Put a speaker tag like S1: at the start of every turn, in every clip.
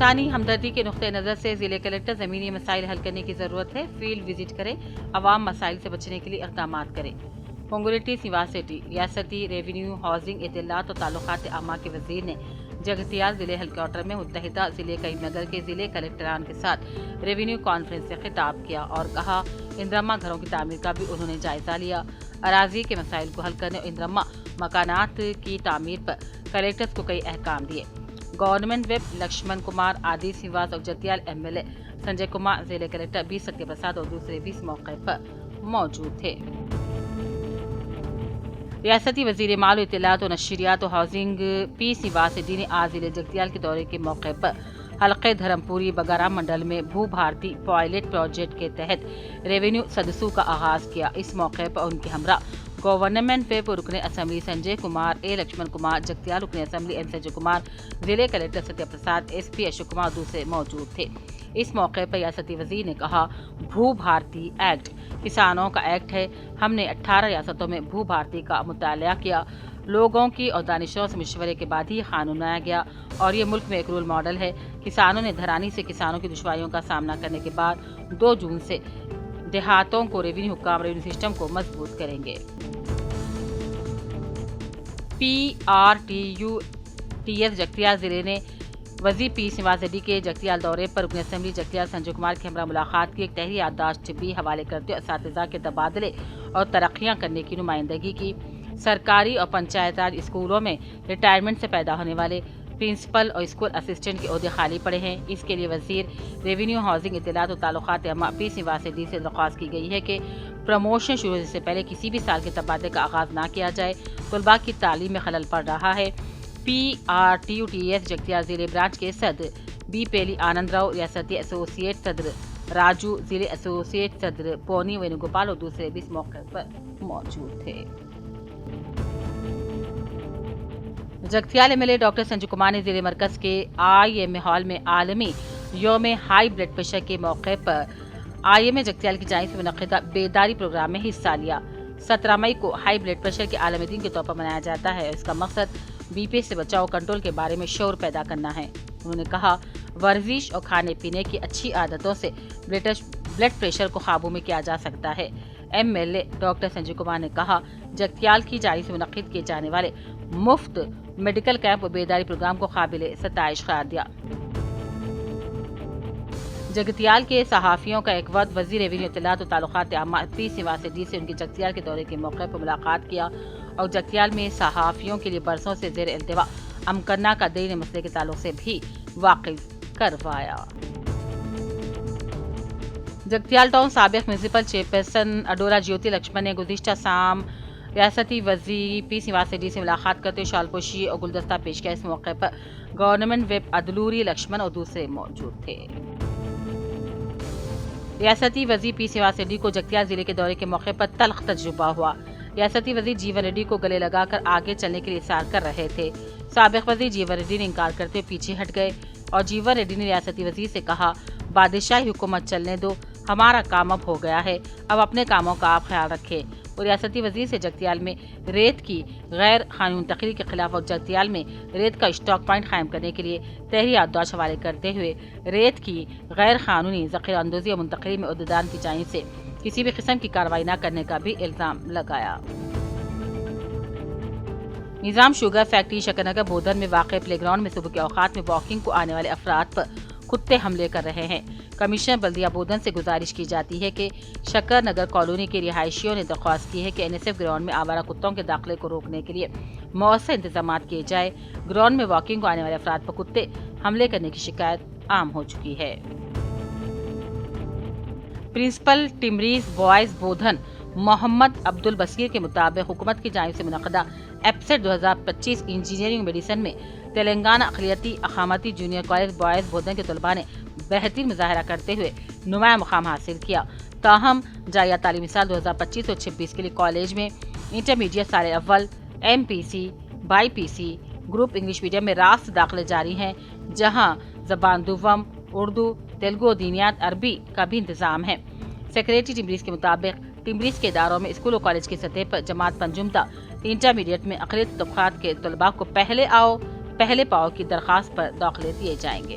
S1: انسانی ہمدردی کے نقطۂ نظر سے ضلع کلکٹر زمینی مسائل حل کرنے کی ضرورت ہے، فیلڈ وزٹ کریں، عوام مسائل سے بچنے کے لیے اقدامات کریں۔ پونگولیٹی سیواسٹی ریاستی ریونیو، ہاؤسنگ، اطلاعات اور تعلقات عامہ کے وزیر نے جگتیال ضلع ہیڈ کوارٹر میں متحدہ ضلع کریم نگر کے ضلع کلکٹران کے ساتھ ریونیو کانفرنس سے خطاب کیا اور کہا اندرما گھروں کی تعمیر کا بھی انہوں نے جائزہ لیا۔ اراضی کے مسائل کو حل کرنے اور اندرما مکانات کی تعمیر پر کلکٹرز کو کئی احکام دیے۔ گورنمنٹ ویب لکشمن کمار، آدی سیواس اور Jagtial M L A Sanjay Kumar, ضلع کلکٹر بی ستیہ پرساد اور دوسرے بھی اس موقع پر موجود تھے۔ ریاستی وزیر مال و اطلاعات و نشریات و ہاؤسنگ پی سیواسٹی نے آج ضلع جگتیال کے دورے کے موقع پر حلقہ دھرم پوری بگارام منڈل میں بھو بھارتی پائلٹ پروجیکٹ کے تحت ریونیو سدسو کا آغاز کیا۔ اس موقع پر ان کے ہمراہ گورنمنٹ ویب رکن اسمبلی سنجے کمار، اے لکشمن کمار، جگتیال رکن اسمبلی این سنجے کمار، ضلع کلکٹر ستیہ پرساد، ایس پی اشوک کمار دوسرے موجود تھے۔ اس موقع پر ریاستی وزیر نے کہا بھو بھارتی ایکٹ کسانوں کا ایکٹ ہے۔ ہم نے 18 ریاستوں میں بھو بھارتی کا مطالعہ کیا، لوگوں کی اور دانشوروں سے مشورے کے بعد ہی قانون بنایا گیا اور یہ ملک میں ایک رول ماڈل ہے۔ کسانوں نے دھرانی سے کسانوں کی دشواریوں کا سامنا کرنے کے بعد 2 جون سے دیہاتوں کو ریونیو حکام ریونیو سسٹم کو مضبوط کریں گے۔ P R T U T S Jagtial ضلع نے وزیر پی سیواسٹی کے جگتیال دورے پر رکن اسمبلی جگتیال سنجے کمار کے ہمراہ ملاقات کی۔ ایک تحریری یادداشت بھی حوالے کرتے ہوئے اساتذہ کے تبادلے اور ترقیاں کرنے کی نمائندگی کی۔ سرکاری اور پنچایت راج اسکولوں میں ریٹائرمنٹ سے پیدا ہونے والے پرنسپل اور اسکول اسسٹنٹ کے عہدے خالی پڑے ہیں۔ اس کے لیے وزیر ریونیو، ہاؤسنگ، اطلاعات و تعلقات عامہ پی سیواسٹی سے درخواست کی گئی ہے کہ پروموشن شروع ہونے سے پہلے کسی بھی سال کے تبادلے کا آغاز نہ کیا جائے۔ طلباء کی تعلیم میں خلل پڑ رہا ہے۔ P R T U T S Jagtial ضلع برانچ کے صدر بی پیلی آنند راؤ، ریاستی ایسوسی ایٹ صدر راجو، ضلع ایسوسی ایٹ صدر پونی وینو گوپال اور دوسرے بھی اس موقع پر موجود تھے۔ Jagtial M L A doctor Sanjay Kumar نے ضلع مرکز کے آئی ایم اے ہال میں عالمی یوم ہائی بلڈ پریشر کے موقع پر آئی ایم اے جگتیال کی جانب سے منعقدہ بیداری پروگرام میں حصہ لیا۔ 17 مئی کو ہائی بلڈ پریشر کے عالمی دن کے طور پر منایا جاتا ہے اور اس کا مقصد بی پی سے بچاؤ کنٹرول کے بارے میں شعور پیدا کرنا ہے۔ انہوں نے کہا ورزش اور کھانے پینے کی اچھی عادتوں سے بلڈ پریشر کو قابو میں کیا جا سکتا ہے۔ M L A doctor Sanjay Kumar نے کہا جگتیال کی جانب سے منعقد کیے جانے والے مفت میڈیکل کیمپ اور بیداری پروگرام کو قابل ستائش قرار دیا۔ جگتیال کے صحافیوں کا ایک وفد وزیر ریونیو، اطلاعات و تعلقات عامہ پی سیواسٹی سے ان کی جگتیال کے دورے کے موقع پر ملاقات کیا اور جگتیال میں صحافیوں کے لیے برسوں سے زیر التوا امکرنا کا دیرینہ مسئلے کے تعلق سے بھی واقف کروایا۔ جگتیال ٹاؤن سابق میونسپل چیئرپرسن اڈورا جیوتی لکشمن نے گزشتہ شام ریاستی وزیر پی سیواسٹی سے ملاقات کرتے شال پوشی اور گلدستہ پیش کیا۔ اس موقع پر گورنمنٹ ویب ادلوری لکشمن اور دوسرے موجود تھے۔ ریاستی وزیر پی سیواسٹی کو جگتیال ضلع کے دورے کے موقع پر تلخ تجربہ ہوا۔ ریاستی وزیر جیون ریڈی کو گلے لگا کر آگے چلنے کے لیے اصرار کر رہے تھے۔ سابق وزیر جیون ریڈی نے انکار کرتے ہوئے پیچھے ہٹ گئے اور جیون ریڈی نے ریاستی وزیر سے کہا بادشاہی حکومت چلنے دو، ہمارا کام اب ہو گیا ہے، اب اپنے کاموں کا آپ خیال رکھیں۔ وہ ریاستی وزیر سے جگتیال میں ریت کی غیر قانونی تخلیق کے خلاف اور جگتیال میں ریت کا اسٹاک پوائنٹ قائم کرنے کے لیے تحریری یادداشت حوالے کرتے ہوئے ریت کی غیر قانونی ذخیرہ اندوزی اور منتقلی میں عہدیداران کی جانب سے کسی بھی قسم کی کارروائی نہ کرنے کا بھی الزام لگایا۔ نظام شوگر فیکٹری شکر نگر بودھن میں واقع پلے گراؤنڈ میں صبح کے اوقات میں واکنگ کو آنے والے افراد پر کتے حملے کر رہے ہیں۔ کمشنر بلدیہ بودھن سے گزارش کی جاتی ہے کہ شکر نگر کالونی کے رہائشیوں نے درخواست کی ہے کہ این ایس ایف گراؤنڈ میں آوارہ کتوں کے داخلے کو روکنے کے لیے مؤثر انتظامات کیے جائے۔ گراؤنڈ میں واکنگ کو آنے والے افراد پر کتے حملے کرنے کی شکایت عام ہو چکی ہے۔ پرنسپل ٹمریز بوائز بودھن محمد عبد البصیر کے مطابق حکومت کی جانب سے منعقدہ ایپسیٹ 2025 انجینئرنگ میڈیسن میں تلنگانہ اقلیتی اقامتی جونیئر کالج بوائز بودھن کے طلباء نے بہترین مظاہرہ کرتے ہوئے نمایاں مقام حاصل کیا۔ تاہم جائیہ تعلیمی سال 2025 اور 26 کے لیے کالج میں انٹرمیڈیٹ سال اول M P C bi P C group English medium میں راست داخلے جاری ہیں، جہاں زبان دوم اردو، تیلگو، دینیات، عربی کا بھی انتظام ہے۔ سیکریٹری ٹمریز کے مطابق ٹمریز کے اداروں میں اسکول و کالج کی سطح پر جماعت پنجم تا انٹرمیڈیٹ میں اقلیتی طبقات کے طلباء کو پہلے پاؤ کی درخواست پر داخلے دیے جائیں گے۔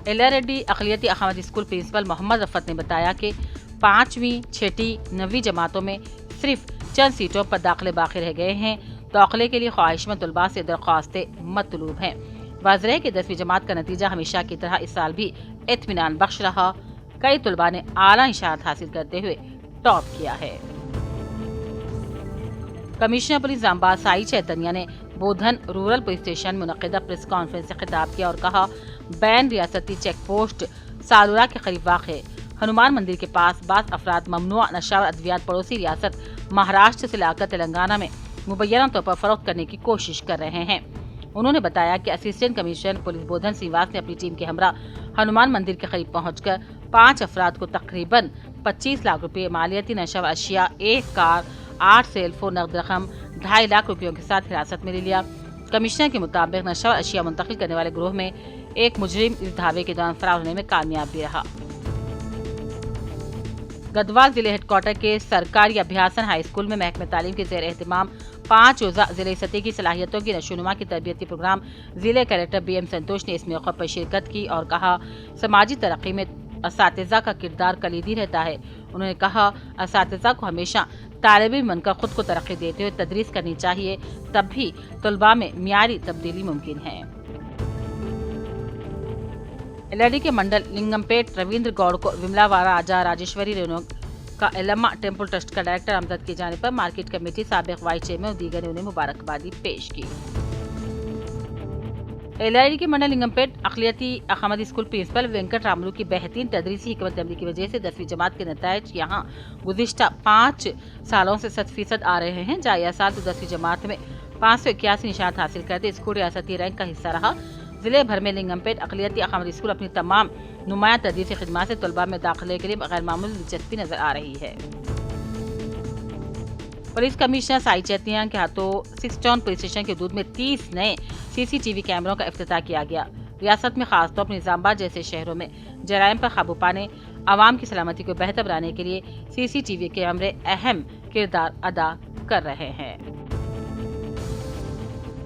S1: एला रेड्डी अक़लियती अहमदी स्कूल प्रिंसिपल मोहम्मद रफ़त ने बताया कि 5वीं, 6ठी, 9वीं जमातों में सिर्फ चंद सीटों पर दाखिले बाकी रह गए हैं। दाखिले के लिए ख्वाहिशमंद तलबा से दरख्वास्तें मतलूब हैं। वाज़ेह है कि 10वीं जमात का नतीजा हमेशा की तरह इस साल भी इत्मीनान बख्श रहा। कई तलबा ने आला इंशाअत हासिल करते हुए टॉप किया है। कमिश्नर पुलिस जांबा साई चैतन्य ने बोधन रूरल पुलिस स्टेशन में मुनक़िदा प्रेस कॉन्फ्रेंस से खिताब किया और कहा, बैन रियासती चेक पोस्ट सालूरा के करीब वाक़ हनुमान मंदिर के पास बाज़ अफराद ममनुआ नशा और अद्वियात पड़ोसी रियासत महाराष्ट्र से लाकर तेलंगाना में मुबैना तौर पर फरोख्त करने की कोशिश कर रहे हैं। उन्होंने बताया कि असिस्टेंट कमिश्नर पुलिस बोधन श्रीवास ने अपनी टीम के हमरा हनुमान मंदिर के करीब पहुंचकर 5 अफराद को तकरीबन 25 लाख रुपए मालियती नशा व अशिया, 1 कार, 8 सेल फोन, नकद रकम 2.5 लाख रुपयों के साथ हिरासत में ले लिया। कमिश्नर के मुताबिक नशा व अशिया मुंतकिल करने वाले ग्रोह में एक मुजरिम इस धावे के दौरान फरार होने में कामयाब भी रहा। गढ़वाल जिले हेडक्वार्टर के सरकारी अभ्यासन हाई स्कूल में महकमे तालीम के ज़ेर एहतमाम 5 रोज़ा ज़िले सतह की सलाहियतों की नशोनुमा की तरबियती प्रोग्राम जिले कलेक्टर BM संतोष ने इस मौके पर शिरकत की और कहा, समाजी तरक्की में असातिज़ा का किरदार कलीदी रहता है। उन्होंने कहा, असातिज़ा को हमेशा तालिब इल्म बनकर खुद को तरक्की देते हुए तदरीस करनी चाहिए, तब भी तलबा में मियारी तब्दीली मुमकिन है। एलआईडी के मंडल लिंगमपेट रविंद्र गौड़ को विमलावाड़ा राजा राजेश्वरी रेणु का एलम्मा टेम्पल ट्रस्ट का डायरेक्टर आमजद किए जाने पर मार्केट कमेटी साबिक वाइस चेयरमैन और दीगर ने उन्हें मुबारकबादी पेश की। एलआईडी के मंडल लिंगमपेट अक़लियती अहमदी स्कूल प्रिंसिपल वेंकट रामलू की बेहतरीन तदरीसी हिकमत अमली की वजह से 10वीं जमात के नताइज यहाँ गुज़िश्ता 5 सालों से 100% आ रहे हैं। जाया साल तो 10वीं जमात में 581 निशात हासिल करते स्कूल रियासती रैंक का हिस्सा रहा। जिले भर में लिंगमपेट अक़लियती अहमदी स्कूल अपनी तमाम नुमाया तदरीसी खिदमात से तलबा में दाखिले के लिए गैर मामूली दिलचस्पी नजर आ रही है। पुलिस कमिश्नर साई चैतन्य के हाथों 6 टाउन पुलिस स्टेशन के हदूद में 30 नए CCTV कैमरों का इफ्तिताह किया गया। रियासत में खासतौर पर निजामाबाद जैसे शहरों में जराइम पर काबू पाने, आवाम की सलामती को बेहतर बनाने के लिए CCTV कैमरे अहम किरदार अदा कर रहे हैं।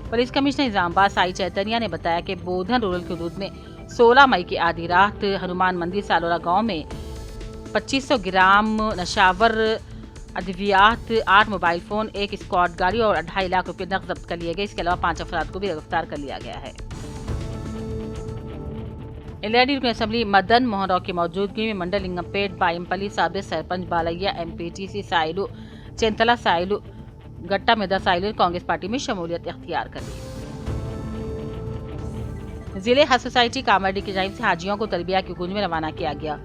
S1: पुलिस कमिश्नर निजामाबाद साई चैतन्य ने बताया कि बोधन रूरल के हदूद में 16 मई की आधी रात हनुमान मंदिर सालोरा गांव में 2500 ग्राम नशावर अद्वियात, 8 मोबाइल फोन, 1 स्क्वाड गाड़ी और 2.5 लाख रुपए नकद जब्त कर लिए गए। इसके अलावा 5 अफराद को भी गिरफ्तार कर लिया गया है। एलआईडी रुकन असेंबली मदन मोहन राव की मौजूदगी में मंडल लिंगमपेट बाइमपल्ली साबिक सरपंच बालैया MPTC साइलू चेंतला साइलू गट्टा मेदा साइलू ने कांग्रेस पार्टी में शमूलियत इख्तियार कर ली। जिले हज सोसाइटी कामरेड्डी की जानिब से हाजियों को तलबिया की गूंज में रवाना किया गया।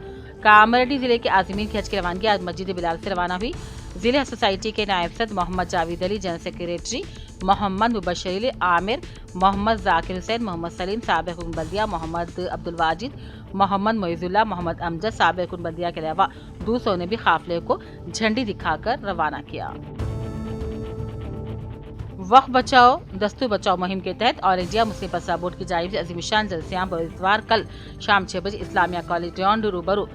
S1: कामरेड्डी जिले के आज़मीन की हज की रवानगी आज मस्जिद बिलाल से रवाना हुई। जिले हज सोसाइटी के नायब सदर मोहम्मद जावेद अली, जनरल सेक्रेटरी मोहम्मद मुबशर अली आमिर, मोहम्मद जाकिर हुसैन, मोहम्मद सलीम साबिक रुकन बल्दिया, मोहम्मद अब्दुल वाजिद, मोहम्मद मोइजुल्लाह, मोहम्मद अमजद साबिक रुकन बल्दिया के अलावा दूसरों ने भी काफिले को झंडी दिखाकर रवाना किया। वक्फ बचाओ दस्तूर बचाओ मुहिम के तहत ऑल इंडिया मुस्लिम पसरा बोर्ड की जानिब से अज़ीमुश्शान जलसियां पर इतवार कल शाम 6 बजे इस्लामिया कॉलेज ग्राउंड रूबरू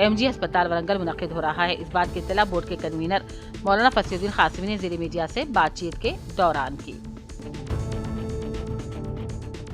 S1: MG अस्पताल वरंगल मुनक़िद हो रहा है। इस बात की इत्तला बोर्ड के कन्वीनर मौलाना फसीउद्दीन क़ासिमी ने ज़िले मीडिया से बातचीत के दौरान की।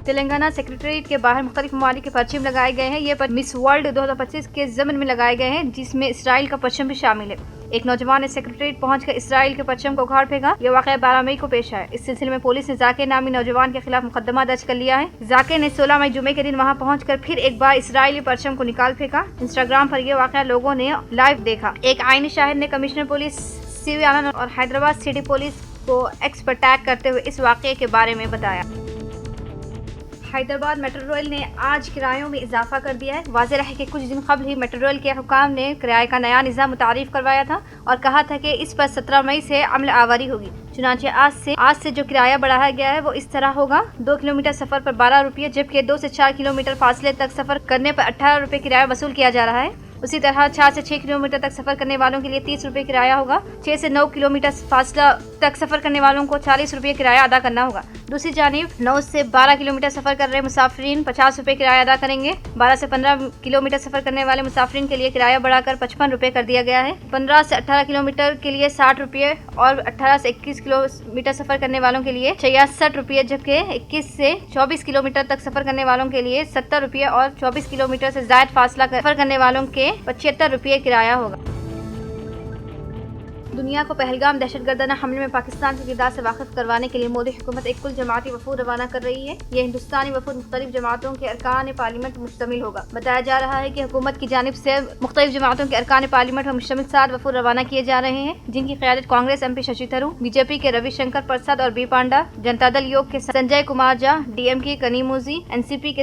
S2: तेलंगाना सेक्रेटरीट के बाहर मुख्तलिफ ममालिक के परचम लगाए गए हैं। ये मिस वर्ल्ड 2025 के ज़मन में लगाए गए हैं, जिसमें इसराइल का परचम भी शामिल है। एक नौजवान ने सेक्रेटरीट पहुंचकर इसराइल के परचम को उखाड़ फेंका। यह वाक़या 12 मई को पेश आया। इस सिलसिले में पुलिस ने जाकिर नामी नौजवान के खिलाफ मुकदमा दर्ज कर लिया है। जाकिर ने 16 मई जुमे के दिन वहां पहुंचकर फिर एक बार इसराइली परचम को निकाल फेंका। इंस्टाग्राम पर यह वाक़या लोगों ने लाइव देखा। एक आईनी शाहिद ने कमिश्नर पुलिस CV आनंद और हैदराबाद सिटी पुलिस को एक्स पर टैग करते हुए इस वाक़ये के बारे में बताया। हैदराबाद मेट्रो रेल ने आज किरायों में इजाफा कर दिया है। वाज़ेह है कि कुछ दिन कबल ही मेट्रो रेल के हुकाम ने किराए का नया निज़ाम मुतारिफ करवाया था और कहा था कि इस पर 17 मई से अमल आवारी होगी। चुनांचे आज से जो किराया बढ़ाया गया है वो इस तरह होगा। 2 किलोमीटर सफ़र पर 12 रुपये, जबकि 2 से 4 किलोमीटर फासले तक सफ़र करने पर 18 रुपये किराया वसूल किया जा रहा है। उसी तरह 4 से 6 किलोमीटर तक सफर करने वालों के लिए 30 रुपये किराया होगा। 6 से 9 किलोमीटर फासला तक सफर करने वालों को 40 रुपये किराया अदा करना होगा। दूसरी जानिब 9 से 12 किलोमीटर सफर कर रहे मुसाफिरीन 50 रुपये किराया अदा करेंगे। 12 से 15 किलोमीटर सफर करने वाले मुसाफिरीन के लिए किराया बढ़ाकर 55 रुपये कर दिया गया है। 15 से 18 किलोमीटर के लिए 60 रुपये और 18 से 21 किलोमीटर सफर करने वालों के लिए 66 रुपये, जबकि 21 से 24 किलोमीटर तक सफर करने वालों के लिए 70 रुपये और 24 किलोमीटर से ज़ायद फासला सफर करने वालों के 75 रुपये किराया होगा। दुनिया को पहलगाम दहशतगर्दाना हमले में पाकिस्तान के किरदार से वाकिफ करवाने के लिए मोदी हुकूमत एक कुल जमाती वफूद रवाना कर रही है। यह हिंदुस्तानी वफूद मुख्तलिफ जमातों के अरकान पार्लियामेंट मुश्तमिल होगा। बताया जा रहा है कि हुकूमत की जानिब से मुख्तलिफ जमातों के अरकान पार्लियामेंट में मुश्तमिल 7 वफूद रवाना किए जा रहे हैं, जिनकी क़यादत कांग्रेस MP शशि थरूर, BJP के रविशंकर प्रसाद और B पांडा, जनता दल योग के संजय कुमार झा, DMK कनीमोजी, NCP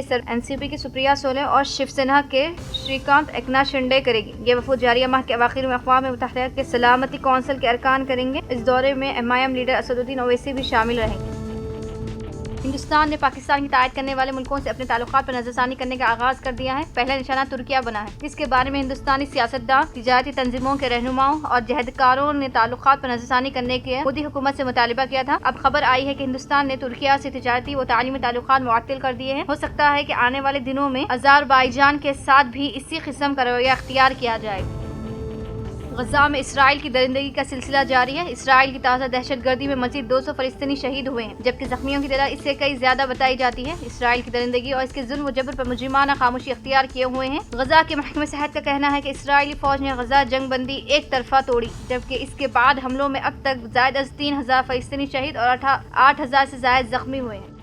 S2: के सुप्रिया सोले और शिवसेना के श्रीकांत एकनाथ शिंदे करेगी। ये वफूद जारिया माह के अवाखिर में अक़वाम मुत्तहिदा के सलामती कौंसिल के अरकान करेंगे। इस दौरे में MIM लीडर असदुद्दीन ओवैसी भी शामिल रहेंगे। हिंदुस्तान ने पाकिस्तान की तायद करने वाले मुल्कों से अपने ताल्लुकात पर नजरसानी करने का आगाज कर दिया है। पहला निशाना तुर्किया बना है, जिसके बारे में हिंदुस्तानी सियासतदान, तिजारती तंजीमों के रहनुमाओं और जहदकारों ने ताल्लुकात पर नजरसानी करने के मोदी हुकूमत से मुतालिबा किया था। अब खबर आई है कि हिंदुस्तान ने तुर्किया से तिजारती व तालीमी ताल्लुकात मुअत्तल कर दिए हैं। हो सकता है कि आने वाले दिनों में अज़रबैजान के साथ भी इसी किस्म का रवैया अख्तियार किया जाए। गजा में इसराइल की दरिंदगी का सिलसिला जारी है। इसराइल की ताज़ा दहशतगर्दी में मज़ीद 200 फ़लस्तीनी शहीद हुए हैं, जबकि जख्मियों की तादाद इससे कई ज्यादा बताई जाती है। इसराइल की दरिंदगी और इसके जुल्म व जबर पर मुजरिमाना खामोशी अख्तियार किए हुए हैं। गजा के महकमे सेहत का कहना है कि इसराइली फौज ने गजा जंग बंदी एक तरफा तोड़ी, जबकि इसके बाद हमलों में अब तक ज़ायद 3000 फ़लस्तीनी शहीद और 8000 से ज़ायद जख्मी हुए हैं।